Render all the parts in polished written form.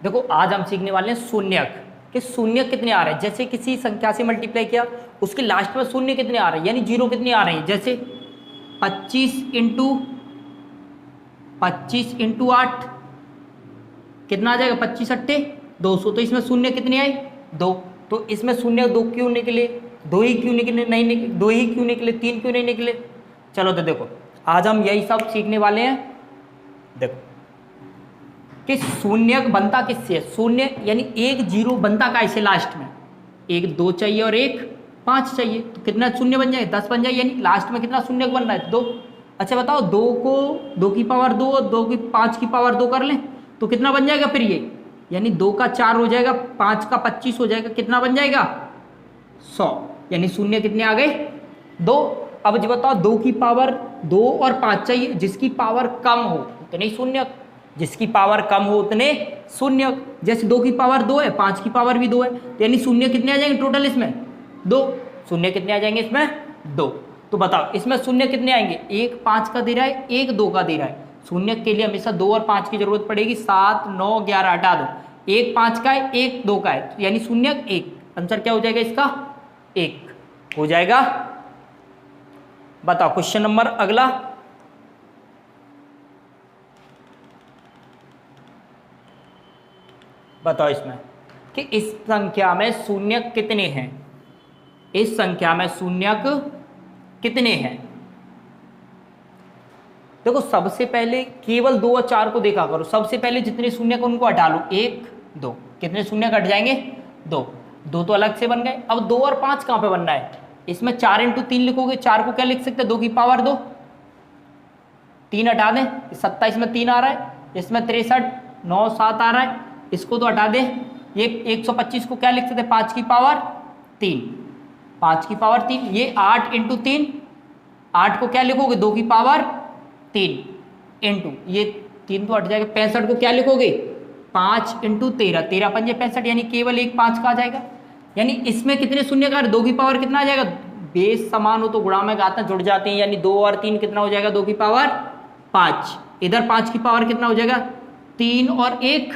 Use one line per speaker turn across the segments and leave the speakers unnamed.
देखो आज हम सीखने वाले हैं शून्यक कि शून्य कितने आ रहे हैं। जैसे किसी संख्या से मल्टीप्लाई किया, उसके लास्ट में शून्य कितने आ रहे हैं, यानी जीरो कितने आ रहे हैं। जैसे 25 इंटू 8 कितना आ जाएगा, 25 अट्ठे 200। तो इसमें शून्य कितने आए, 2। तो इसमें शून्य 2 क्यों निकले, 2 ही क्यों निकले, नहीं निकले, 2 ही क्यों निकले, 3 क्यों नहीं निकले। चलो तो देखो आज हम यही सब सीखने वाले हैं। देखो कि शून्य बनता किससे है, शून्य यानी एक जीरो बनता का इसे लास्ट में, एक 2 चाहिए और एक 5 चाहिए। तो कितना शून्य बन जाए, 10 बन जाए, यानी लास्ट में कितना शून्य बन रहा है, 2। अच्छा बताओ 2 को 2 की पावर 2 और 2 की 5 की पावर 2 कर लें तो कितना बन जाएगा फिर ये, यानी 2 का 4 हो जाएगा, 5 का 25 हो जाएगा, कितना बन जाएगा 100। यानी शून्य कितने आ गए, 2। अब जी बताओ 2 की पावर 2 और 5 चाहिए, जिसकी पावर कम हो उतने शून्य, जिसकी पावर कम हो उतने शून्य। जैसे 2 की पावर 2 है, 5 की पावर भी 2 है, तो यानी शून्य कितने आ जाएंगे टोटल इसमें, 2। शून्य कितने आ जाएंगे इसमें, 2। तो बताओ इसमें शून्य कितने आएंगे, एक 5 का दे रहा है, एक 2 का दे रहा है। शून्य के लिए हमेशा 2 और 5 की जरूरत पड़ेगी, 7 9 11 हटा दो, एक 5 का है, एक 2 का है, यानी शून्य 1। आंसर क्या हो जाएगा इसका, 1 हो जाएगा। बताओ क्वेश्चन नंबर अगला। बताओ इसमें कि इस संख्या में शून्य कितने हैं, इस संख्या में शून्यक कितने हैं। देखो सबसे पहले केवल 2 और 4 को देखा करो, सबसे पहले जितने शून्यक उनको हटा लो, 1 2, कितने शून्यक हट जाएंगे, 2 2 तो अलग से बन गए। अब 2 और 5 कहां पे बनना है, इसमें 4 इंटू 3 लिखोगे, 4 को क्या लिख सकते हैं, 2 की पावर 2, 3 हटा दें, 27 में 3 आ रहा है, इसमें 63 9 7 आ रहा है, इसको तो हटा दें। ये 125 को क्या लिख सकते हैं, 5 की पावर 3, 5 की पावर 3। ये 8 इंटू 3, 8 को क्या लिखोगे, 2 की पावर 3 इंटू ये 3 तो हट जाएगा, 65 को क्या लिखोगे, 5 इंटू 13, 13 पंजे 65, यानी केवल एक 5 का आ जाएगा। यानी इसमें कितने शून्य का, 2 की पावर कितना आ जाएगा, बेस समान हो तो गुणा में घात जुड़ जाते हैं, यानी 2 और 3 कितना हो जाएगा, 2 की पावर 5। इधर 5 की पावर कितना हो जाएगा, 3 और 1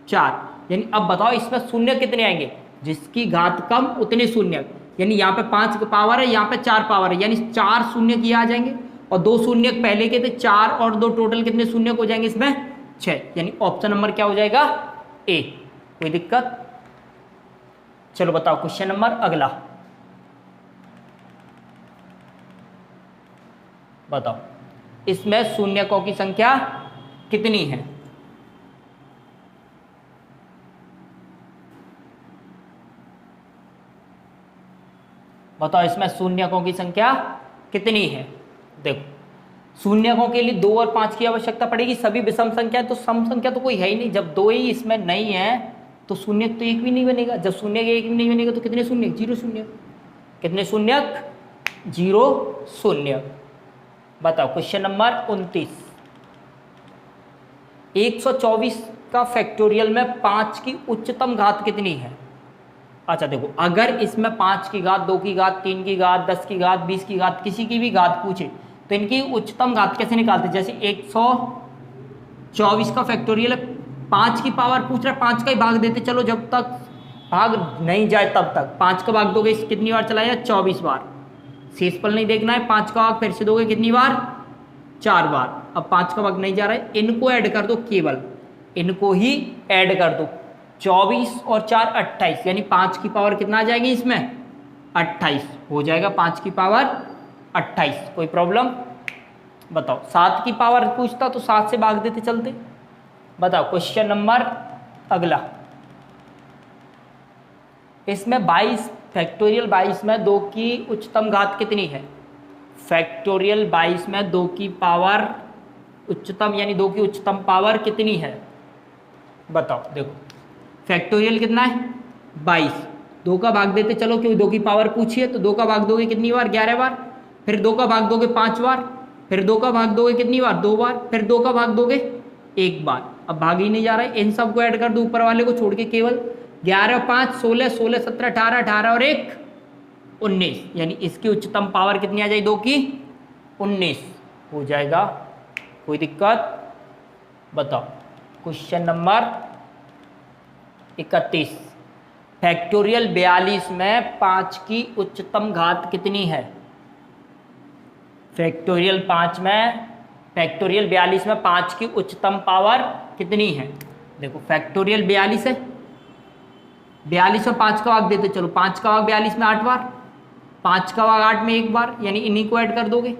4। यानी अब बताओ इसमें शून्य कितने आएंगे, जिसकी घात कम उतने शून्य, यानी यहाँ पे 5 की पावर है, यहाँ पे 4 पावर है, यानी 4 शून्य किए आ जाएंगे, और 2 शून्य पहले के थे, 4 और 2 टोटल कितने शून्य हो जाएंगे इसमें, 6। यानी ऑप्शन नंबर क्या हो जाएगा, ए। कोई दिक्कत। चलो बताओ क्वेश्चन नंबर अगला। बताओ इसमें शून्यकों की संख्या कितनी है। बताओ इसमें शून्यकों की संख्या कितनी है। देखो शून्यकों के लिए 2 और 5 की आवश्यकता पड़ेगी, सभी विषम संख्या, तो सम संख्या तो कोई है ही नहीं। जब 2 ही इसमें नहीं है तो शून्य तो एक भी नहीं बनेगा, जब शून्य एक भी नहीं बनेगा तो कितने शून्य, 0 शून्य, कितने शून्य, 0 शून्य। बताओ क्वेश्चन नंबर 29, 124 का फैक्टोरियल में 5 की उच्चतम घात कितनी है। अच्छा देखो अगर इसमें 5 की घात, 2 की घात, 3 की घात, 10 की घात, 20 की घात, किसी की भी घात पूछे तो इनकी उच्चतम घात कैसे निकालते। जैसे 124 का फैक्टोरियल 5 की पावर पूछ रहा है, 5 का ही भाग देते चलो, जब तक भाग नहीं जाए तब तक। 5 का भाग दोगे कितनी बार चलाया, 24 बार। शेषफल नहीं देखना है, 5 का भाग फिर से दोगे कितनी बार, 4 बार। अब 5 का भाग नहीं जा रहा है, इनको ऐड कर दो, केवल इनको ही ऐड कर दो, 24 और 4 28, यानी 5 की पावर कितना आ जाएगी इसमें, 28 हो जाएगा, 5 की पावर 28। कोई प्रॉब्लम। बताओ 7 की पावर पूछता तो 7 से भाग देते चलते। बताओ क्वेश्चन नंबर अगला, इसमें 22 फैक्टोरियल 22 में 2 की उच्चतम घात कितनी है। फैक्टोरियल 22 में 2 की पावर उच्चतम, यानी 2 की उच्चतम पावर कितनी है। बताओ देखो फैक्टोरियल कितना है 22, 2 का भाग देते चलो, क्योंकि 2 की पावर पूछिए, तो 2 का भाग दोगे कितनी बार, 11 बार। फिर 2 का भाग दोगे 5 बार, फिर 2 का भाग दोगे कितनी बार, 2 बार। फिर 2 का भाग दोगे 1 बार। अब भाग ही नहीं जा रहा है, इन सबको ऐड कर दो ऊपर वाले को छोड़ के, केवल 11 5 16 16 17 18 18 और 1 19, यानी इसकी उच्चतम पावर कितनी आ जाएगी, 2 की 19 हो जाएगा। कोई दिक्कत। बताओ क्वेश्चन नंबर 31। फैक्टोरियल 42 में 5 की उच्चतम घात कितनी है? फैक्टोरियल 42 में 5 की उच्चतम पावर कितनी है? देखो फैक्टोरियल 42 है, 42 में 5 का भाग देते चलो, 5 का भाग 42 में 8 बार, 5 का भाग 8 में 1 बार, यानी इन्हीं को ऐड कर दोगे,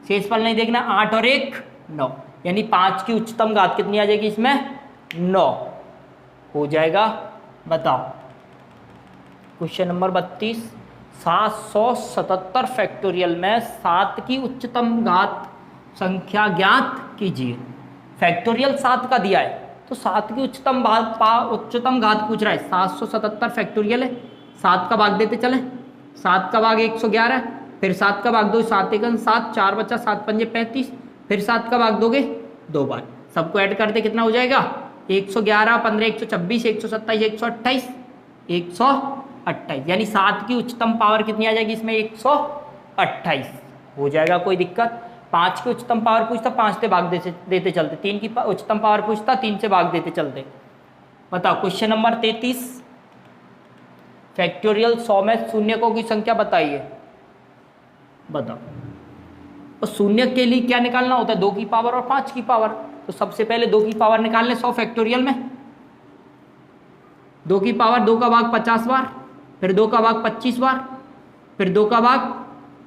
शेष फल नहीं देखना, 8 और 1 9, यानी 5 की उच्चतम घात कितनी आ जाएगी इसमें? 9 हो जाएगा। बताओ क्वेश्चन नंबर 32, 777 फैक्टोरियल में 7 की उच्चतम घात संख्या ज्ञात कीजिए। फैक्टोरियल 7 का दिया है तो 7 की उच्चतम घात पूछ रहा है। 777 फैक्टोरियल है, 7 का भाग देते चले, 7 का भाग 111, फिर 7 का भाग दो, 7 एकम 7, 4 बचा, 7 पंजे 35, फिर 7 का भाग दोगे 2 बार, सबको ऐड करते कितना हो जाएगा? 111, 15, 126, 127, 128, 128, यानी 7 की उच्चतम पावर कितनी आ जाएगी इसमें? 128 हो जाएगा। कोई दिक्कत? 5 की उच्चतम पावर पूछता 5 से भाग देते चलते, 3 की उच्चतम पावर पूछता 3 से भाग देते चलते। बताओ क्वेश्चन नंबर 33, फैक्टोरियल 100 में शून्यकों की संख्या बताइए। बताओ तो शून्य के लिए क्या निकालना होता है? 2 की पावर और 5 की पावर। तो सबसे पहले 2 की पावर निकालने 100 फैक्टोरियल में, 2 की पावर 2 का भाग 50 बार, फिर 2 का भाग 25 बार, फिर 2 का भाग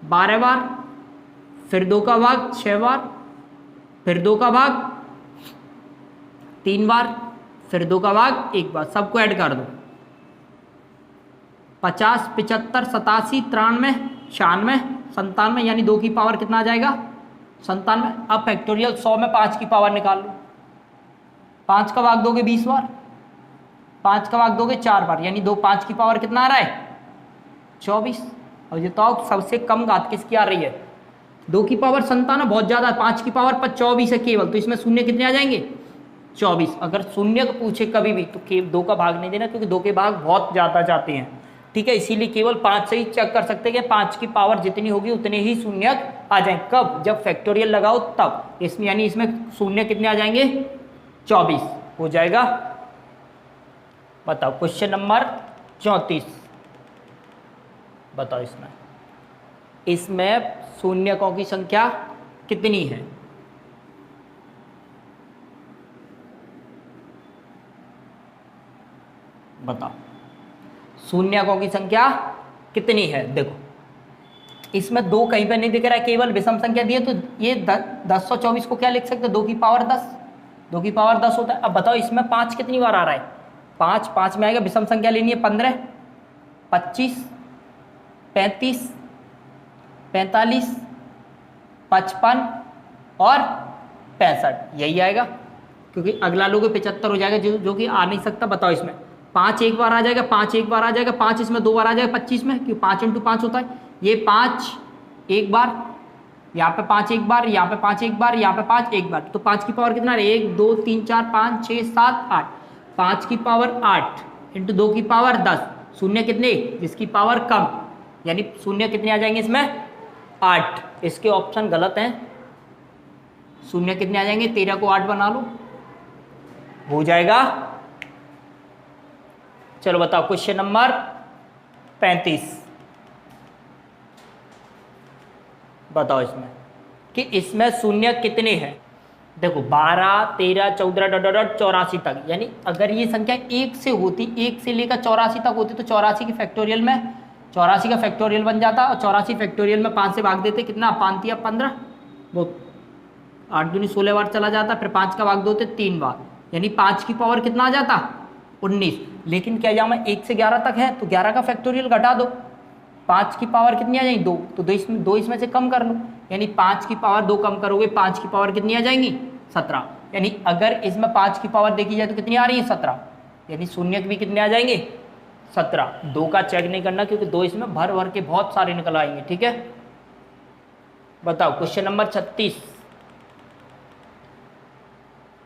12 बार, फिर 2 का भाग 6 बार, फिर 2 का भाग 3 बार, फिर 2 का भाग 1 बार, सबको ऐड कर दो। 50, 75, 87, 93, 96, 97, यानी 2 की पावर कितना आ जाएगा? 97। अब फैक्टोरियल 100 में 5 की पावर निकाल लो। 5 का भाग दोगे 20 बार, 5 का भाग दोगे 4 बार, यानी 5 की पावर कितना आ रहा है? 24। और ये तो सबसे कम घात किसकी आ रही है? 2 की पावर 97 बहुत ज़्यादा है, 5 की पावर पर 24 है केवल, तो इसमें शून्य कितने आ जाएंगे? 24। अगर शून्य को पूछे कभी भी तो 2 का भाग नहीं देना, क्योंकि 2 के भाग बहुत ज़्यादा जाते हैं। ठीक है, इसीलिए केवल 5 से ही चेक कर सकते हैं कि 5 की पावर जितनी होगी उतने ही शून्य आ जाएंगे। कब? जब फैक्टोरियल लगाओ तब। इसमें यानी इसमें शून्य कितने आ जाएंगे? 24 हो जाएगा। बताओ क्वेश्चन नंबर 34, बताओ इसमें शून्यकों की संख्या कितनी है? बताओ शून्यकों की संख्या कितनी है? देखो इसमें 2 कहीं पर नहीं दिख रहा है, केवल विषम संख्या दी है, तो ये 10 और 24 को क्या लिख सकते हैं? 2 की पावर 10, 2 की पावर 10 होता है। अब बताओ इसमें 5 कितनी बार आ रहा है? 5 में आएगा, विषम संख्या लेनी है 15, 25, 35, 45, 55 और 65, यही आएगा, क्योंकि अगला लोग 75 हो जाएगा, जो कि आ नहीं सकता। बताओ इसमें 5 एक बार आ जाएगा, 5 एक बार आ जाएगा, 5 इसमें 2 बार आ जाएगा 25 में, क्योंकि 5 × 5 होता है। ये 5 एक बार, यहाँ पे 5 एक बार, यहाँ पे 5 एक बार, यहाँ पे 5 एक बार, तो 5 की पावर कितना है? 1 2 3 4 5 6 7 8, 5 की पावर 8 × 2 की पावर 10, शून्य कितने? जिसकी पावर कम, यानी शून्य कितने आ जाएंगे इसमें? 8। इसके ऑप्शन गलत हैं। शून्य कितने आ जाएंगे? 13 को 8 बना लो, हो जाएगा। चलो बताओ क्वेश्चन नंबर 35, बताओ इसमें कि इसमें शून्य कितने हैं? देखो 12 13 14 84 तक, यानी अगर ये संख्या 1 से होती, 1 से लेकर 84 तक होती, तो 84 की फैक्टोरियल में 84 का फैक्टोरियल बन जाता, और 84 फैक्टोरियल में 5 से भाग देते, कितना? 5 या 15, वो 8 दूनी 16 बार चला जाता, फिर 5 का भाग दोते 3 बार, यानी 5 की पावर कितना आ जाता? 19। लेकिन क्या यहाँ में 1 से 11 तक है, तो 11 का फैक्टोरियल घटा दो, 5 की पावर कितनी आ जाएगी? 2, तो 2 इसमें से कम कर लो, यानी 5 की पावर 2 कम करोगे, 5 की पावर कितनी आ जाएंगी? 17। यानी अगर इसमें 5 की पावर देखी जाए तो कितनी आ रही है? 17, यानी शून्य भी कितने आ जाएंगे? 17। 2 का चेक नहीं करना, क्योंकि 2 इसमें भर भर के बहुत सारे निकल आएंगे। ठीक है, बताओ क्वेश्चन नंबर 36,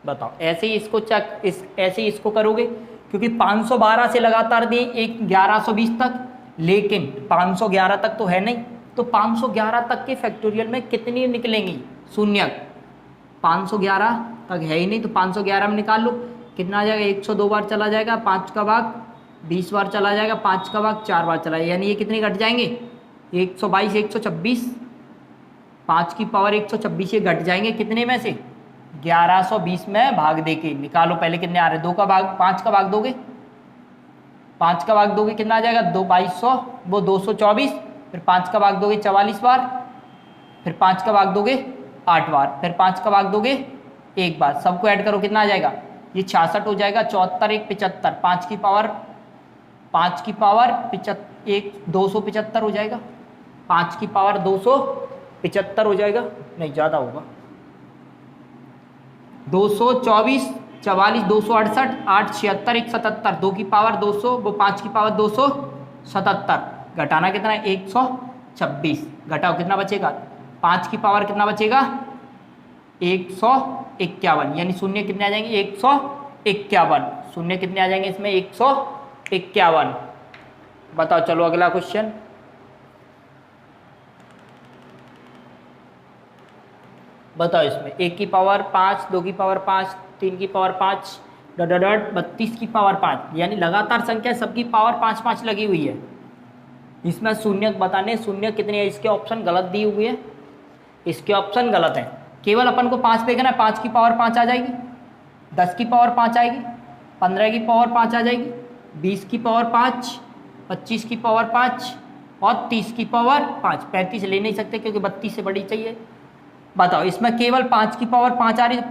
बताओ ऐसे ही इसको ऐसे ही इसको करोगे, क्योंकि 512 से लगातार दिए 1120 तक, लेकिन 511 तक तो है नहीं, तो 511 तक के फैक्टोरियल में कितनी निकलेंगी शून्य? 511 तक है ही नहीं, तो 511 में निकाल लो, कितना आ जाएगा, 102 बार चला जाएगा, 5 का भाग 20 बार चला जाएगा, 5 का भाग 4 बार चला जाएगा, यानी ये कितने घट जाएंगे, 122, 126, 5 की पावर 126 ये घट जाएंगे कितने में से, 1120 में भाग दे के निकालो पहले कितने आ रहे हैं, 2 का भाग 5 का भाग दोगे, 5 का भाग दोगे कितना आ जाएगा, 2200, वो 224, फिर 5 का भाग दोगे 44 बार, फिर 5 का भाग दोगे 8 बार, फिर 5 का भाग दोगे 1 बार, सबको ऐड करो कितना आ जाएगा, ये 66 हो जाएगा, 74 1 75, 5 की पावर 275 हो जाएगा, 5 की पावर 275 हो जाएगा, नहीं ज़्यादा होगा, 224 44 268 8 76 1 77, 2 की पावर 200, वो 5 की पावर 277, घटाना कितना है 126, घटाओ कितना बचेगा, 5 की पावर कितना बचेगा 151, यानी शून्य कितने आ जाएंगे 151, शून्य कितने आ जाएंगे इसमें 151। बताओ चलो अगला क्वेश्चन, बताओ इसमें 1 की पावर 5, 2 की पावर 5, 3 की पावर 5 डॉट 32 की पावर 5, यानी लगातार संख्या सबकी पावर 5 5 लगी हुई है। इसमें शून्य बताने, शून्य कितने है, इसके ऑप्शन गलत दी हुई है, इसके ऑप्शन गलत है, केवल अपन को 5 देखना है, 5 की पावर 5 आ जाएगी, 10 की पावर 5 आएगी, 15 की पावर 5 आ जाएगी, 20 की पावर 5, 25 की पावर 5 और 30 की पावर 5, 35 ले नहीं सकते क्योंकि 32 से बड़ी चाहिए। बताओ इसमें केवल 5 की पावर 5 आ रही है, तो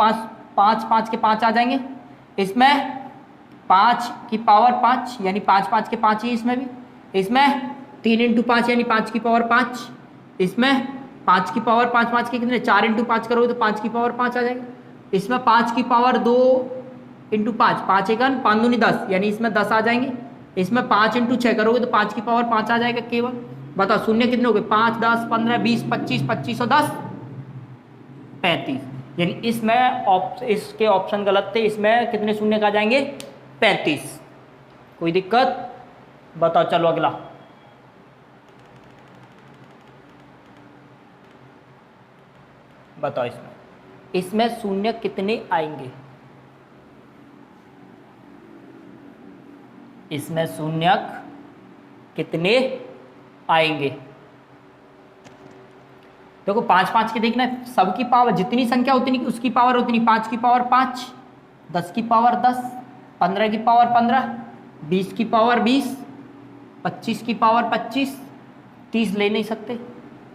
5 के 5 आ जाएंगे, इसमें 5 की पावर 5 यानी 5 5 के 5 ही, इसमें भी, इसमें 3 इंटू 5 यानी 5 की पावर 5, इसमें 5 की पावर 5 5 के कितने, 4 इंटू 5 करोगे तो 5 की पावर 5 आ जाएगा, इसमें 5 की पावर 2 इंटू 5, 5 एकन 5 दूनी 10, यानी इसमें 10 आ जाएंगे, इसमें 5 इंटू 6 करोगे तो 5 की पावर 5 आ जाएगा केवल। बताओ शून्य कितने हो गए, 5 10 15 20 25 25 और 10 35, यानी इसमें इसके ऑप्शन गलत थे, इसमें कितने शून्य का जाएंगे 35। कोई दिक्कत, बताओ चलो अगला, बताओ इसमें शून्य कितने आएंगे, इसमें शून्य कितने आएंगे, देखो 5 5 के देखना है, सबकी पावर जितनी संख्या उतनी उसकी पावर उतनी, 5 की पावर 5, 10 की पावर 10, 15 की पावर 15, 20 की पावर 20, 25 की पावर 25, 30 ले नहीं सकते।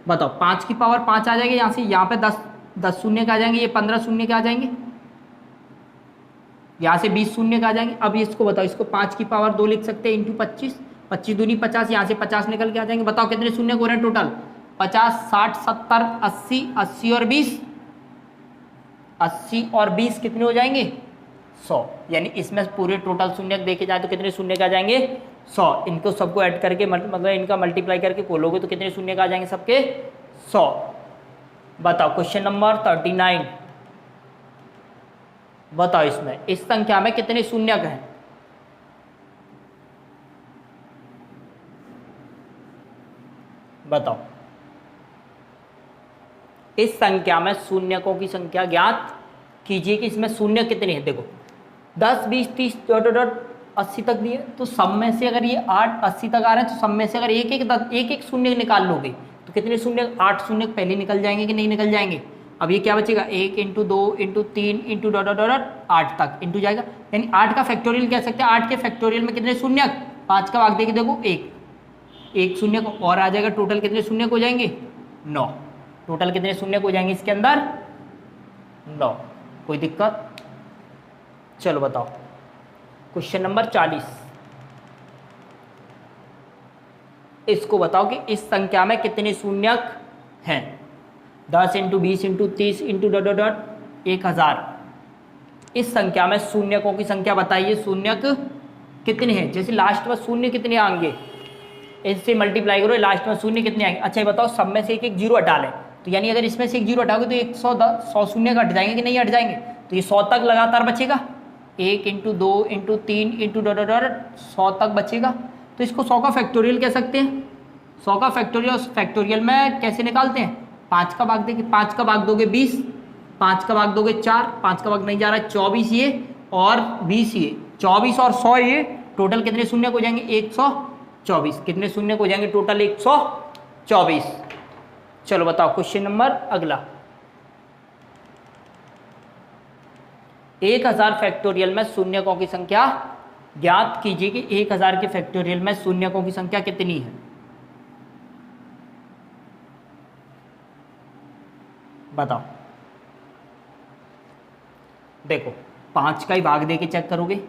बताओ 5 की पावर 5 आ जाएगी यहाँ से, यहाँ पे 10 शून्य का आ जाएंगे, ये 15 शून्य के आ जाएंगे, यहाँ से 20 शून्य का आ जाएंगे। अब इसको बताओ, इसको 5 की पावर 2 लिख सकते हैं इंटू 25, 25 दूनी 50, यहाँ से 50 निकल के आ जाएंगे। बताओ कितने शून्य हो रहे हैं टोटल, 50 60 70 80, 80 और 20, 80 और 20 कितने हो जाएंगे 100, यानी इसमें पूरे टोटल शून्य देखे जाए तो कितने शून्य का आ जाएंगे 100। इनको सबको ऐड करके मतलब इनका मल्टीप्लाई करके खोलोगे तो कितने शून्य का आ जाएंगे सबके 100। बताओ क्वेश्चन नंबर 39, बताओ इसमें इस संख्या में कितने शून्यक हैं, बताओ इस संख्या में शून्यकों की संख्या ज्ञात कीजिए कि इसमें शून्य कितने हैं। देखो 10 20 30 डॉट 80 तक दिए, तो सब में से अगर ये 8 80 तक आ रहे हैं तो सब में से अगर एक एक शून्य निकाल लोगे तो कितने शून्य, 8 शून्य पहले निकल जाएंगे कि नहीं निकल जाएंगे। अब ये क्या बचेगा, 1 into 2 into 3 into dot dot 8 तक इंटू जाएगा, यानी 8 का फैक्टोरियल कह सकते हैं। 8 के फैक्टोरियल में कितने शून्य, 5 का भाग देके देखो एक शून्य को और आ जाएगा, टोटल कितने शून्य हो जाएंगे 9, टोटल कितने शून्य हो जाएंगे इसके अंदर 9। कोई दिक्कत, चलो बताओ क्वेश्चन नंबर 40, इसको बताओ कि इस संख्या में कितने शून्यक हैं। 10 into 20 into 30 into dot dot 1000, इस संख्या में शून्यकों की संख्या बताइए, शून्यक कितने हैं। जैसे लास्ट में शून्य कितने आएंगे, इससे मल्टीप्लाई करो, लास्ट में शून्य कितने आएंगे। अच्छा ये बताओ सब में से एक जीरो हटा लें, तो यानी अगर इसमें से एक जीरो हटाओगे तो 100 शून्य हट जाएंगे कि नहीं हट जाएंगे, तो ये 100 तक लगातार बचेगा। 1 into 2 into 3 into dot dot 100 तक बचेगा, तो इसको 100 का फैक्टोरियल कह सकते हैं। 100 का फैक्टोरियल में कैसे निकालते हैं, 5 का भाग देंगे, 5 का भाग दोगे 20, 5 का भाग दोगे 4, 5 का भाग नहीं जा रहा है 24, ये और 20 ये 24 और 100 ये टोटल कितने शून्य हो जाएंगे 124। कितने शून्य हो जाएंगे टोटल 124। चलो बताओ क्वेश्चन नंबर अगला। 1000 फैक्टोरियल में शून्यकों की संख्या ज्ञात कीजिए कि 1000 के फैक्टोरियल में शून्यकों की संख्या कितनी है। बताओ। देखो 5 का ही भाग दे के चेक करोगे।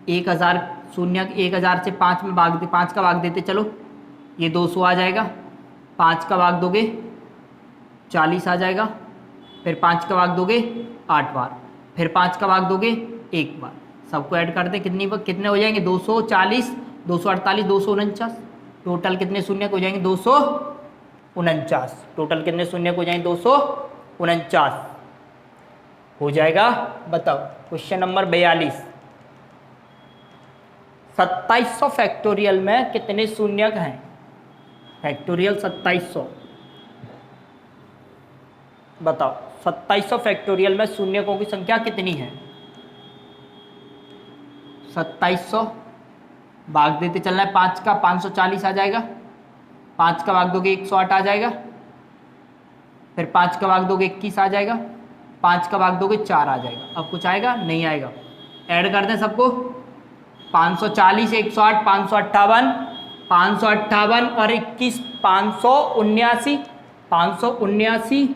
1000 शून्य 1000 से 5 में भाग दे 5 का भाग देते चलो ये 200 आ जाएगा। 5 का भाग दोगे 40 आ जाएगा। फिर 5 का भाग दोगे 8 बार। फिर 5 का भाग दोगे 1 बार। सबको ऐड करते कितने हो जाएंगे 240 248 249। टोटल कितने शून्य हो जाएंगे 249। टोटल कितने शून्य हो जाएंगे 249 हो जाएगा। बताओ क्वेश्चन नंबर 42। 2700 फैक्टोरियल में कितने शून्यक हैं। फैक्टोरियल 2700। बताओ 2700 फैक्टोरियल में शून्यकों की संख्या कितनी है। 2700 भाग देते चलना है 5 का 540 आ जाएगा। 5 का भाग दोगे 108 आ जाएगा। फिर 5 का भाग दोगे 21 आ जाएगा। 5 का भाग दोगे 4 आ जाएगा। अब कुछ आएगा नहीं आएगा। ऐड कर दें सबको 540 108 558 558 और 21 579 579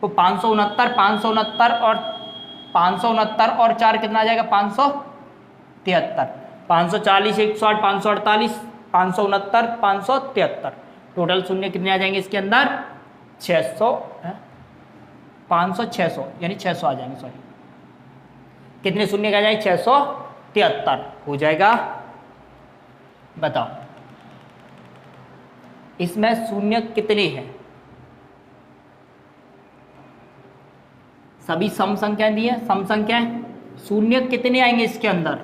तो 569 569 और 569 और 4 कितना आ जाएगा 573। 540 108 548 569 573। टोटल शून्य कितने आ जाएंगे इसके अंदर 600 500 600 यानी 600 आ जाएंगे। सॉरी कितने शून्य का आ जाएंगे 673 हो जाएगा। बताओ इसमें शून्य कितने हैं। सभी सम संख्याएं दी है। सम संख्याएं शून्य कितने आएंगे इसके अंदर।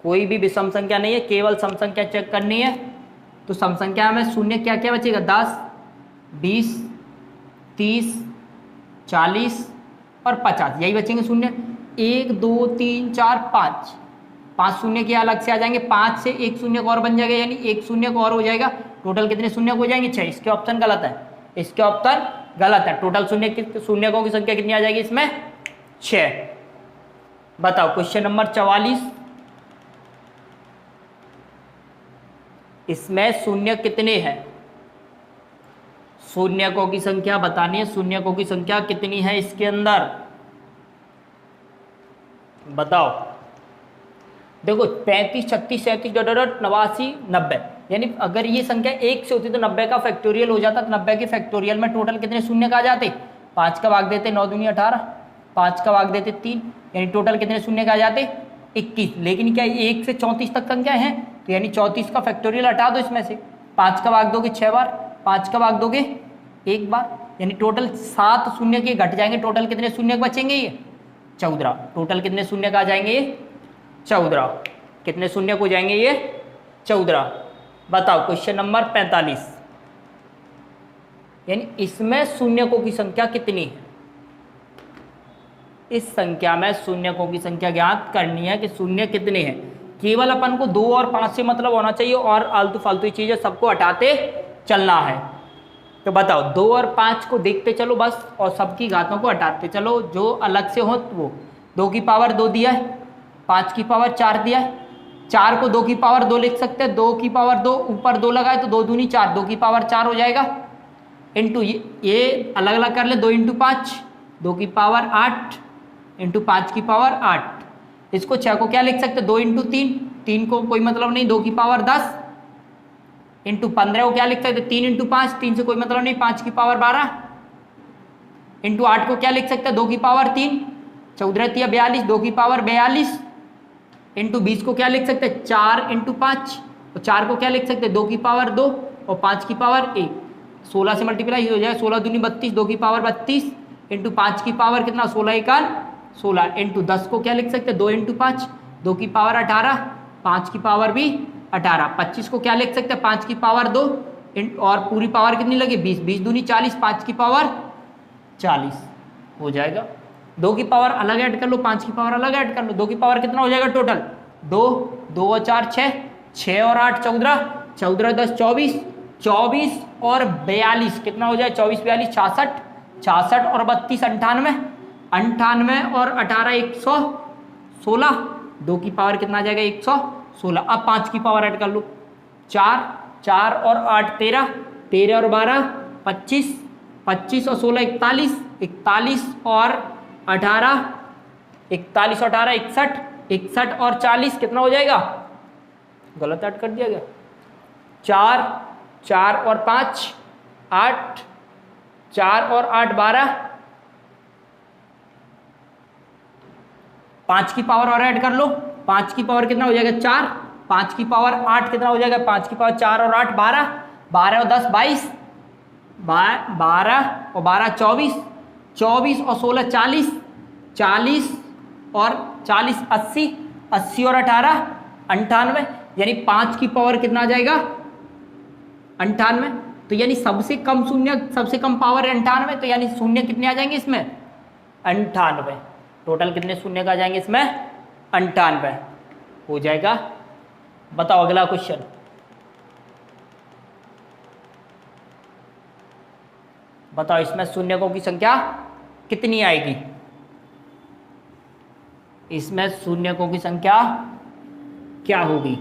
कोई भी विषम संख्या नहीं है केवल सम संख्या चेक करनी है। तो सम संख्या में शून्य क्या क्या बचेगा 10 20 30 40 और 50 यही बचेंगे शून्य। 1 2 3 4 5 शून्य के अलग से आ जाएंगे। 5 से एक शून्य और बन जाएगा यानी एक शून्य और हो जाएगा। टोटल कितने शून्य हो जाएंगे 6। इसके ऑप्शन गलत है। इसके ऑप्शन गलत है। टोटल शून्यकों की संख्या कितनी आ जाएगी इसमें 6। बताओ क्वेश्चन नंबर 44। इसमें शून्य कितने हैं। शून्यकों की संख्या बतानी है। शून्यकों की संख्या कितनी है इसके अंदर बताओ। देखो 35 36 37 89 90 यानी अगर ये संख्या 1 से होती तो 90 का फैक्टोरियल हो जाता। तो 90 के फैक्टोरियल में टोटल कितने शून्य का आ जाते 5 का भाग देते 9 दूनी 18 5 का भाग देते 3 यानी टोटल कितने शून्य का आ जाते 21। लेकिन क्या 1 से 34 तक संख्या है तो यानी 34 का फैक्टोरियल हटा दो इसमें से। 5 का भाग दोगे 6 बार 5 का भाग दोगे 1 बार यानी टोटल 7 शून्य के घट जाएंगे। टोटल कितने शून्य बचेंगे ये 14। टोटल कितने शून्य का आ जाएंगे ये 14। कितने शून्य हो जाएंगे ये 14। बताओ क्वेश्चन नंबर 45। यानी इसमें शून्यकों की संख्या कितनी है। इस संख्या में शून्यकों की संख्या ज्ञात करनी है कि शून्य कितने हैं। केवल अपन को 2 और 5 से मतलब होना चाहिए और आलतू फालतू चीजें सबको हटाते चलना है। तो बताओ 2 और 5 को देखते चलो बस और सबकी घातों को हटाते चलो। जो अलग से हो वो 2 की पावर 2 दिया है 5 की पावर 4 दिया है। 4 को 2 की पावर 2 लिख सकते हैं। 2 की पावर 2 ऊपर 2 लगाए तो 2 दूनी 4 2 की पावर 4 हो जाएगा। इंटू ये अलग अलग कर ले 2 इंटू 5 2 की पावर 8 इंटू 5 की पावर 8। इसको 6 को क्या लिख सकते 2 इंटू 3 3 को कोई मतलब नहीं 2 की पावर 10 इंटू 15 को क्या लिख सकते 3 इंटू 5 3 से कोई मतलब नहीं 5 की पावर 12 इंटू 8 को क्या लिख सकते 2 की पावर 3 14 42 2 की पावर 42 इंटू 20 को क्या लिख सकते 4 इंटू 5 तो 4 को क्या लिख सकते 2 की पावर 2 और 5 की पावर 1। 16 से मल्टीप्लाई हो जाए 16 दूनी 32 2 की पावर 32 इंटू 5 की पावर कितना 16 एकान 16 इंटू 10 को क्या लिख सकते 2 इंटू 5 2 की पावर 18 5 की पावर भी 18। 25 को क्या लिख सकते 5 की पावर 2 और पूरी पावर कितनी लगी 20 20 दूनी 40 5 की पावर 40 हो जाएगा। 2 की पावर अलग ऐड कर लो, 5 की पावर अलग ऐड कर लो, 2 की पावर कितना हो जाएगा टोटल? 2, 2 और 4 6, 6 और 8 14, 14 10 24, 24 और 42 कितना हो जाए? 24 42 66, 66 और 32 98, 98 और 18 116, 2 की पावर कितना आ जाएगा? 116। अब 5 की पावर ऐड कर लो, 4, 4 और 8 13, 13 और 12 25, 25 और 16 41, 41 और 18, 41 और 18 61, 61 और 40 कितना हो जाएगा? गलत ऐड कर दिया गया। 4, 4 और 5 8, 4 और 8 12, 5 की पावर और ऐड कर लो, 5 की पावर कितना हो जाएगा? 4, 5 की पावर 8 कितना हो जाएगा? 5 की पावर 4 और 8 12, 12 और 10 22, 12 और 12 24, 24 और 16 40, 40 और 40 80, 80 और 18 98, यानी 5 की पावर कितना आ जाएगा? 98। तो यानी सबसे कम शून्य, सबसे कम पावर 98, तो यानी शून्य कितने आ जाएंगे इसमें? 98। टोटल कितने शून्य का आ जाएंगे इसमें? 98 हो जाएगा। बताओ अगला क्वेश्चन। बताओ इसमें शून्यकों की संख्या कितनी आएगी? इसमें शून्यकों की संख्या क्या होगी?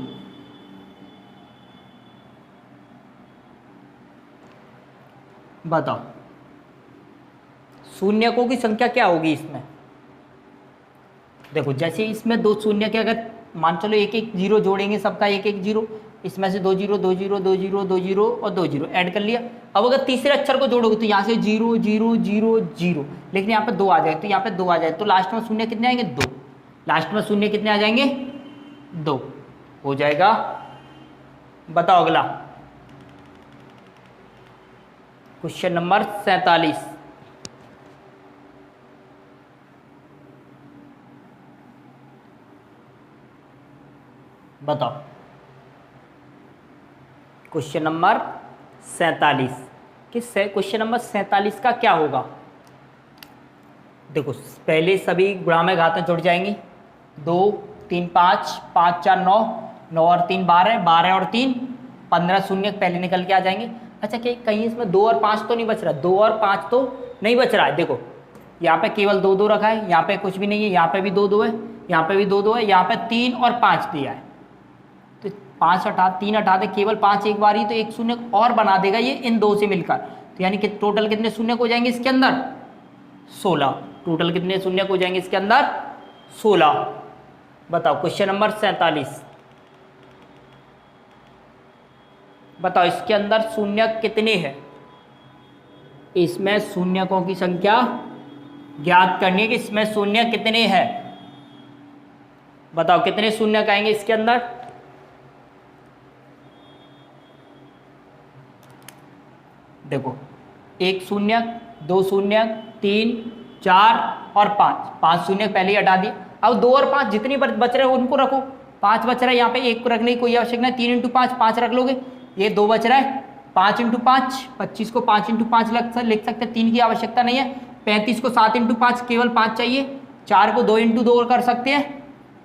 बताओ शून्यकों की संख्या क्या होगी इसमें? देखो जैसे इसमें 2 शून्य के अगर मान चलो एक एक जीरो जोड़ेंगे, सबका एक एक जीरो, इसमें से 2 जीरो 2 जीरो 2 जीरो 2 जीरो और 2 जीरो ऐड कर लिया। अब अगर तीसरे अक्षर को जोड़ोगे तो यहाँ से 0 0 0 0, लेकिन यहाँ पे 2 आ जाए, तो यहाँ पे 2 आ जाए, तो लास्ट में शून्य कितने आएंगे? 2। लास्ट में शून्य कितने आ जाएंगे? 2 हो जाएगा। बताओ अगला क्वेश्चन नंबर 47। बताओ क्वेश्चन नंबर 47 क्वेश्चन नंबर 47 का क्या होगा? देखो पहले सभी गुणा में घातें जुड़ जाएंगी। 2 3 5, 5 4 9, 9 और 3 12, 12 और 3 15 शून्य पहले निकल के आ जाएंगे। अच्छा कहीं इसमें 2 और 5 तो नहीं बच रहा? 2 और 5 तो नहीं बच रहा है। देखो यहाँ पे केवल 2 2 रखा है, यहाँ पे कुछ भी नहीं है, यहाँ पे भी 2 2 है, यहाँ पे भी 2 2 है, यहाँ पे 3 और 5 दिया है। तो 5 हटा 3 हटा दे, केवल 5 एक बार ही, तो एक शून्य और बना देगा ये इन 2 से मिलकर। तो यानी कि टोटल कितने शून्य हो जाएंगे इसके अंदर? 16। टोटल कितने शून्य हो जाएंगे इसके अंदर? 16। बताओ क्वेश्चन नंबर 47। बताओ इसके अंदर शून्य कितने हैं? इसमें शून्यकों की संख्या ज्ञात करनी है कि इसमें शून्य कितने हैं। बताओ कितने शून्य आएंगे इसके अंदर? देखो 1 शून्य, 2 शून्य, 3 4 और 5 शून्य पहले ही हटा दिए। अब 2 और 5 जितनी बच रहे हैं उनको रखो। 5 बच रहा है, यहाँ पे 1 को रखने की कोई आवश्यकता नहीं। 3 × 5 5 रख लोगे। ये 2 बच रहा है, 5 × 5 25 को 5 × 5 लिख सकते हैं, 3 की आवश्यकता नहीं है। 35 को 7 × 5 केवल 5 चाहिए। 4 को 2 × 2 कर सकते हैं।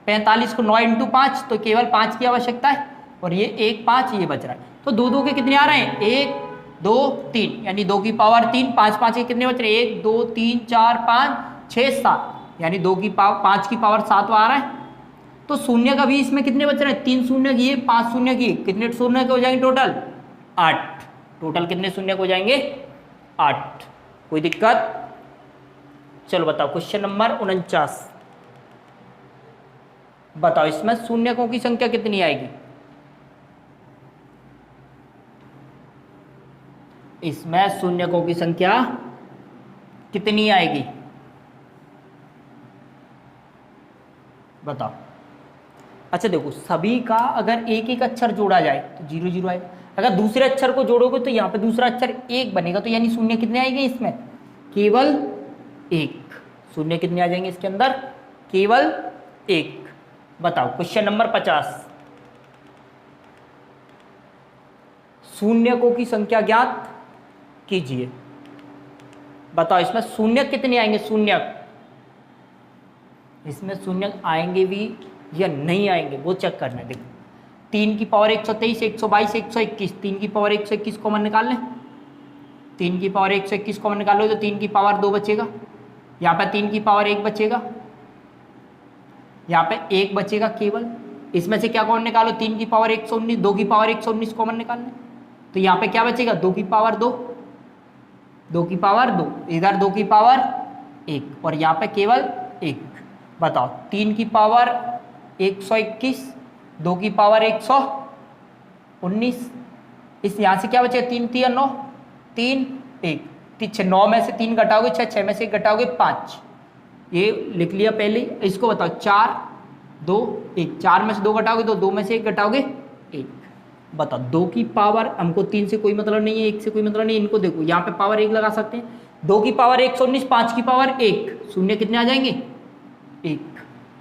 45 को 9 × 5 तो केवल 5 की आवश्यकता है। और ये 1 5 ये बच रहा है। तो 2 2 के कितने आ रहे हैं? 1 2 3, यानी 2 की पावर 3, 5 5 के कितने बच रहे हैं? 1 2 3 4 5 6 7, यानी 2 की पावर 5 की पावर 7 आ रहा है। तो शून्य का भी इसमें कितने बच रहे हैं? 3 शून्य की, 5 शून्य की, कितने शून्य के हो जाएंगे टोटल? 8। टोटल कितने शून्य हो जाएंगे? 8। कोई दिक्कत? चलो बताओ क्वेश्चन नंबर 49। बताओ इसमें शून्यकों की संख्या कितनी आएगी? इसमें शून्यकों की संख्या कितनी आएगी? बताओ। अच्छा देखो सभी का अगर एक एक अक्षर जोड़ा जाए तो 0 0 आएगा। अगर दूसरे अक्षर को जोड़ोगे तो यहाँ पे दूसरा अक्षर 1 बनेगा, तो यानी शून्य कितने आएंगे इसमें? केवल 1। शून्य कितने आ जाएंगे इसके अंदर? केवल 1। बताओ क्वेश्चन नंबर 50। शून्यकों की संख्या ज्ञात कीजिए। बताओ इसमें शून्य कितने आएंगे? शून्य इसमें शून्य आएंगे भी या नहीं आएंगे वो चेक करना है। देखो 3 की पावर 123, 122, 121, 3 की पावर 121 कॉमन निकाल लें। 3 की पावर 121 कॉमन निकालो तो 3 की पावर 2 बचेगा, यहाँ पे 3 की पावर 1 बचेगा, यहाँ पे 1 बचेगा केवल। इसमें से क्या कॉमन निकालो, 3 की पावर 119, 2 की पावर 119 कॉमन निकाल लें तो यहाँ पे क्या बचेगा, 2 की पावर 2, 2 की पावर 2, इधर 2 की पावर 1 और यहाँ पे केवल 1। बताओ 3 की पावर 121, 2 की पावर 119, इस यहाँ से क्या बचेगा, 3 3 9, 3 1, 9 में से 3 घटाओगे 6, 6 में से 1 घटाओगे 5, ये लिख लिया पहले। इसको बताओ 4 2 1, 4 में से 2 घटाओगे तो 2 में से 1 घटाओगे 1। बताओ 2 की पावर, हमको 3 से कोई मतलब नहीं है, 1 से कोई मतलब नहीं है, इनको देखो यहाँ पे पावर 1 लगा सकते हैं। 2 की पावर 119, 5 की पावर 1, शून्य कितने आ जाएंगे, 1,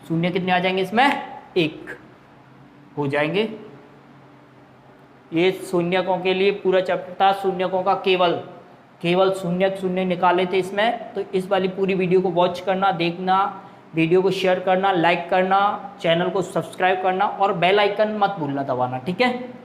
शून्य कितने आ जाएंगे इसमें, 1 हो जाएंगे। ये शून्यकों के लिए पूरा चैप्टर था, शून्यकों का केवल शून्य निकाले थे इसमें। तो इस वाली पूरी वीडियो को वॉच करना, देखना, वीडियो को शेयर करना, लाइक करना, चैनल को सब्सक्राइब करना और बेल आइकन मत भूलना दबाना, ठीक है।